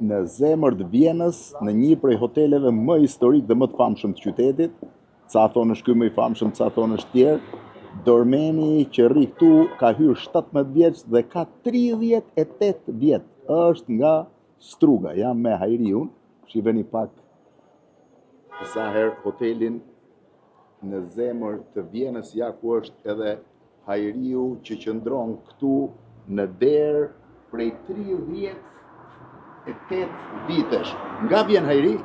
në zemër të Vienës, në një prej hoteleve më historik dhe më të famshëm të qytetit, ca thonë është ky më i famshëm, ca thonë është tjerë, Dormeni që rri këtu ka hyrë 17 vjeç dhe ka 38 vjet. Është nga Struga, jam me Hajriun, shiheni pak sa herë hotelin në zemër të Vienës, ja ku është edhe Hajriu që qëndron këtu në derë prej 38 vitesh. Nga vjen Hajri?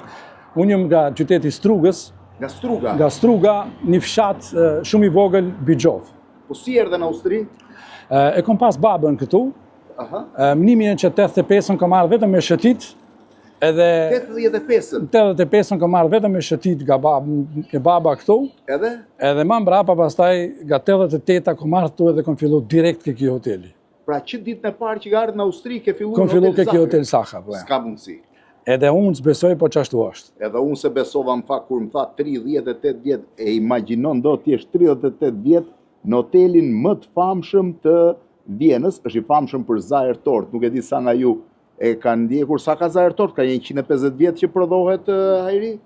Unë jam nga qyteti Strugës. Nga Struga? Nga Struga, një fshat shumë i vogël, Bigjov. Po si erdhe në Austri? E kom pas babën këtu. Në 1985 kom marrë vetëm me shëtit. Edhe 85 kom marrë vetëm me shëtit nga baba këtu. Edhe? Edhe ma mbrapa pastaj nga 88 kom marrë këtu edhe kom fillu direkt ke kjo hoteli. Pra që ditën e parë që ka ardhur në Austri ke filluar kom fillu ke kjo hotel Saha. S'ka mundësi. Edhe unë s'besoj, po qashtu është. Edhe unë se besova më fakt kur më tha 38 vjet, e imagjinon do t'jesh 38 vjet në hotelin më të famshëm të Vienës, është i famshëm për Zaher Tort, nuk e di sa nga ju e kanë ndjekur, sa ka Zaher Tort, ka 150 vjet që prodhohet Hajri?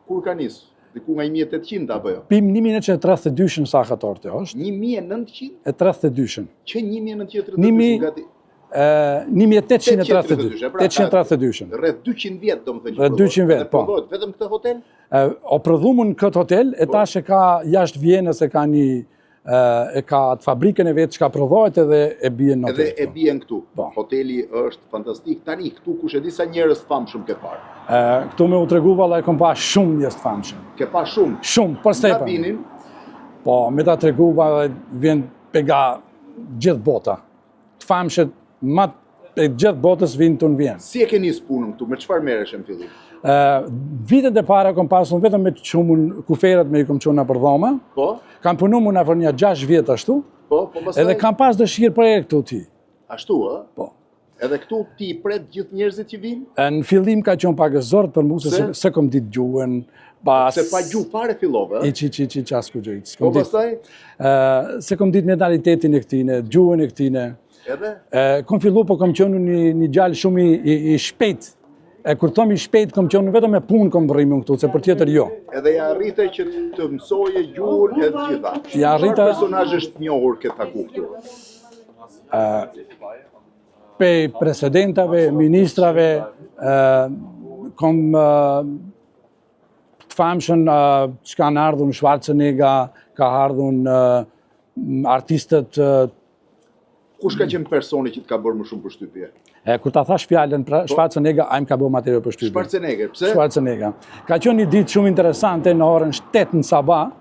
Kur ka nisë? Diku nga 1800 apo jo? Pim 1932 Saha Torti është. 1900? E 32. Që 1932 gati? 1832. Rreth 200 vjet do më thënë. Rreth 200 vjet, po. Prodhohet vetëm këtë hotel? O prodhumun këtë hotel, e tash e ka jashtë Vienës, e ka të fabrikën e vetë që ka prodhohet edhe e bjen në hotel. Edhe e bjen këtu. Hoteli është fantastik. Tani këtu kush e di sa njerëz të famshëm ke parë? Këtu me u tregu valla e kom pa shumë njerëz të famshëm. Ke pa shumë? Shumë, për stepën. Nga vinin? Po, me ta tregu valla vjen pega gjithë bota. Të famshët ma e gjithë botës vinë të në Vienë. Si e ke nisë punën këtu? Me çfarë merresh në fillim? Vitet e para kom pasur vetëm me çumun kuferat me i kom çuna për dhoma. Po? Kam punu më nëpër një 6 vjet ashtu. Po, pastaj. Edhe kam pas dëshirë për e këtu ti. Ashtu, ë? Po. Edhe këtu ti pret gjithë njerëzit që vinë? Në fillim ka qenë pak e zort për mua se kom ditë gjuhën. Se pa gjuhë fare fillove, ë? I çasku gjë. Po pastaj? Se kom ditë mentalitetin e këtine, gjuhën e këtine. Edhe? Kom fillu, po kom qenë një gjallë shumë i shpejt. Kur thom i shpejt, kom qenë vetëm me punë kom rrimë këtu, se për tjetër jo. Edhe ja arrite që të mësoje gjuhën e gjitha. Ja arrita. Çfarë personazh është njohur ke taku këtu? Pe presidentave, ministrave, kom të famshëm që kanë ardhur në Schwarzenegger, ka ardhur artistët. Kush ka qenë personi që të ka bërë më shumë përshtypje? Kur ta thash fjalën Schwarzenegger, ai më ka bërë më tepër përshtypje. Schwarzenegger, pse? Schwarzenegger. Ka qenë një ditë shumë interesante në orën 7 në sabah,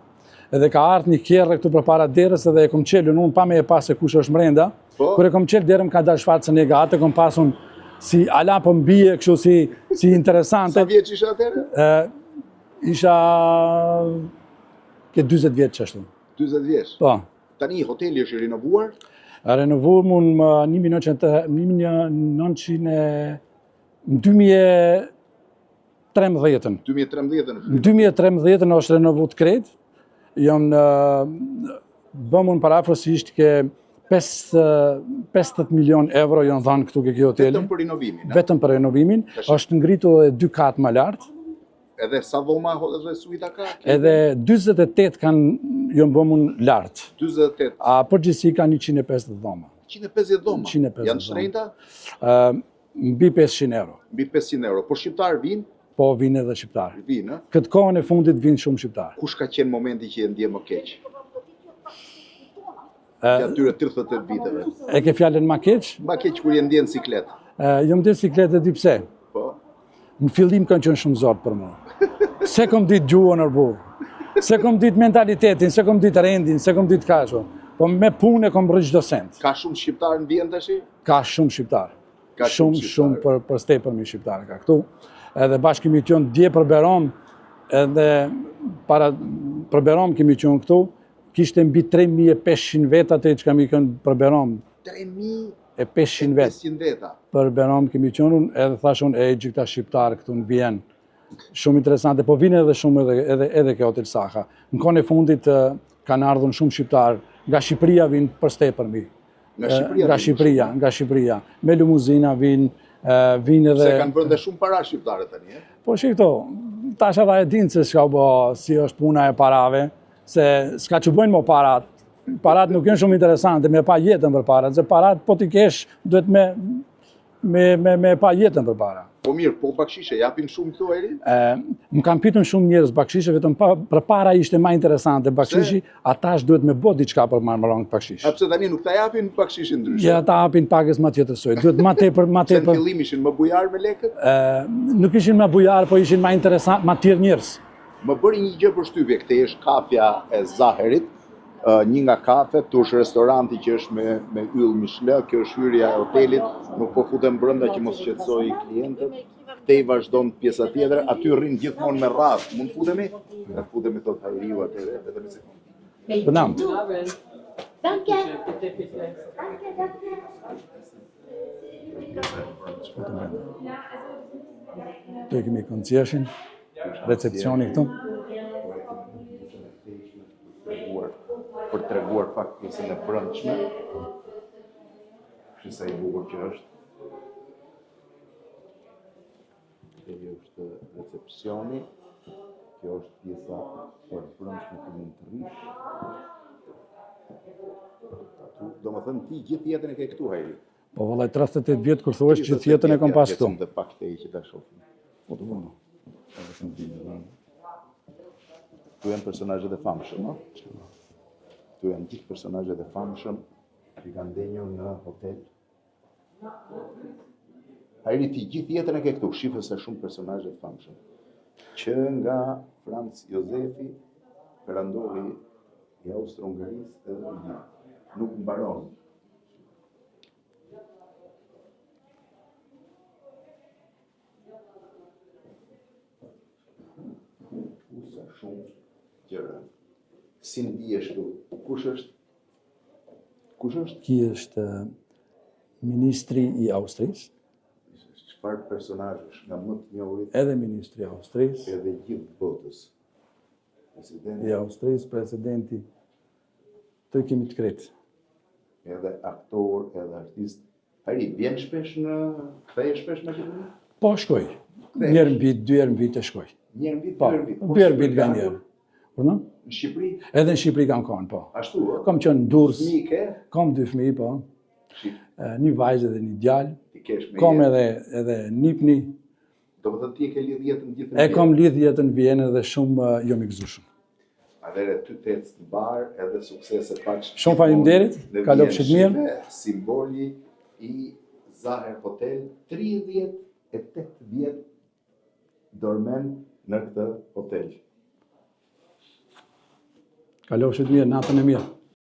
edhe ka ardhur një kjerre këtu përpara derës edhe e kom çelën unë pa me e pas se kush është brenda. Kur e kom çel derën ka dalë Schwarzenegger, atë kom pasun si ala po mbije kështu si interesante. Sa vjeç isha atëherë? Isha ke 40 vjeç ashtu. 40 vjeç. Po. Tani hoteli është i rinovuar? Renovuar në 2013. 2013 është renovuar krejt. Bëmun parafrasisht ke 50 milion euro janë dhënë këtu ke kjo hoteli. Vetëm për renovimin? Vetëm për renovimin. Është ngritur edhe 2 kat më lart. Edhe sa dhoma dhe suita ka? Edhe 48 janë bëmun lart. 48? A përgjithësi ka 150 dhoma. 150 dhoma? 150 janë shtrenjta? Mbi 500 euro. Mbi 500 euro. Por shqiptar vinë? Po, vinë edhe shqiptar. Vinë, ë? Këtë kohën e fundit vinë shumë shqiptar. Kush ka qenë momenti që e ndje më keq? Atyre 38 viteve. E ke fjalën më keq? Më keq kur je ndjen siklet. Jo ndjen siklet e di pse. Po. Në fillim kanë qenë shumë zort për mua. Se kom ditë gjuhën e burr. Se kom ditë mentalitetin, se kom ditë rendin, se kom ditë kashun. Po me punë kom bërë çdo sent. Ka shumë shqiptar në Vjen tash? Ka shumë shqiptar. Shumë për stepën mi shqiptar ka këtu. Edhe bashkimi tjon dje për Berom, edhe para për Berom kemi qenë këtu. Kishte mbi 3500 veta të që kam i kënë për Berom. 3500 veta. Për Berom kemi qenë, edhe thashun e gjitha shqiptar këtu në Vjen. Shumë interesante, po vinë edhe shumë edhe ke Hotel Saha. Në kohën e fundit kanë ardhur shumë shqiptar, nga Shqipëria vinë për stepër mi. Nga Shqipëria? Me limuzina vinë, Vinë edhe... Se kanë bërë dhe shumë para shqiptare tani, Po shikto, tash ata e dinë se s'ka bo si është puna e parave, se s'ka që bojnë mo parat. Parat nuk janë shumë interesante, me pa jetën për parat, se parat po t'i kesh, duhet me pa jetën për para. Po mirë, po bakshishe, japin shumë këto eri? Më kam pitun shumë njerëz bakshishe, vetëm për para ishte ma interesante bakshishi, atash duhet me bo diçka për marrën bakshish. A pse tani nuk ta japin bakshishin ndryshe? Ja, ta japin pakës ma tjetërsoj, duhet ma tepër... Se në fillim ishin më bujar me lekët? Nuk ishin më bujar, po ishin ma interesant, ma tjerë njerëz. Më bëri një gjë për shtypje, këte është kafja e Zaherit, një nga kafe, tush restoranti që është me yll Michelin, kjo është hyrja e hotelit, nuk po futem brenda që mos qetësoj klientët. Këtej vazhdon pjesa tjetër, aty rrin gjithmonë me radhë. Mund futemi? Ne futemi thot Hajriu atëre, vetëm një sekondë. Bedankt. Danke. Të kemi konciertin, recepcioni këtu. Për të treguar pak pjesën e brendshme. Kështu sa i bukur që është. Kjo është recepcioni. Kjo është pjesa e brendshme që mund të rish. Do më thënë ti gjithë jetën e ke këtu, Hajri? Po vëllai 38 vjet kur thuash gjithë jetën e kam pas këtu. Dhe pak te që ta shohim. Po të vonë. Tu janë personazhet e famshëm, no? Tu janë gjithë personazhet e famshëm që kanë ndenjur në hotel. Hajri ti gjithë jetën e ke këtu, shifë se shumë personazhe të famshëm. Që nga Franz Josefi, perandori i Austro-Hungarisë edhe në nuk mbaron. Usa shumë gjëra. Si ndihesh tu? Kush është? Ki është ministri i Austrisë, Çfarë personazhesh nga më të njohurit? edhe ministri i Austrisë, Edhe gjithë botës. Presidenti, i Austrisë, presidenti, të kemi të kretë. edhe aktor, edhe artist. Hajri, vjen shpesh kthehesh shpesh në Shqipëri? Po shkoj. Njerë në vit, 2 herë në vit e shkoj. Një herë në vit, Po, 2 herë në vit. 2 herë në vit nga njerë. Por në? Në Shqipëri? Edhe në Shqipëri kam konë, po. Ashtu, Kam qenë në Durrës, fëmijë ke? kam 2 fëmijë, po. Një vajzë dhe një djalë. Ti kesh me Kam jetë. edhe nipni. Do të thënë ti e ke lidh jetën gjithë në E kam lidh jetën në Vienë dhe shumë jom i gëzueshëm. Atëherë ty të ecë të mbar edhe suksese pak. Shumë faleminderit, kalofshit mirë. Simboli i Zaher Hotel, 38 vjet dormen në këtë hotel. Kalofshit mirë, natën e mirë.